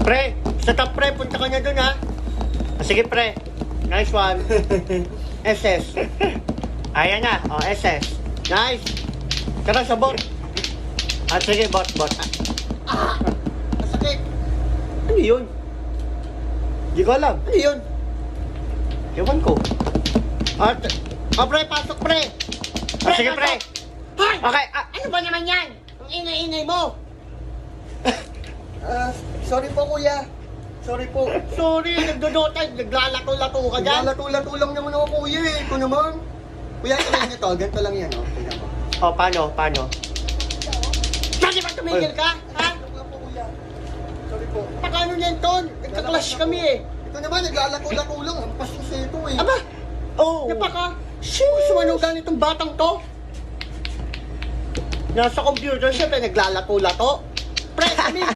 Pre, sa top pre, punta ka na dun ha. Sige pre, nice one. SS. Ayan na, SS. Nice. Tara sa bot. Sige, bot. Masakit. Ano yun? Di ko alam. Ano yun? Ewan ko. Pre, pasok pre. Sige pre. Hoy! Okay, Ano ba naman yan? Ang ingay-ingay mo. Sorry po kuya. Sorry po. sorry, nagdodotay, naglalato-lato ka dyan. Naglalatu-latu lang naman ako kuya eh. Ito naman. Kuya, tingnan niyo to. Ganito lang yan oh. Tingnan mo. Paano? Pwede ba tumigil ka? Ha? Sorry po. Paano niyan, Ton? Nagka-clash kami eh. Ito naman, naglalatu-latu lang. Ang pastos ito eh. Aba! Oh! Napaka. Gusto mo nung ganitong batang to? Nasa computer, syempre naglalato-lato. Pre, kami,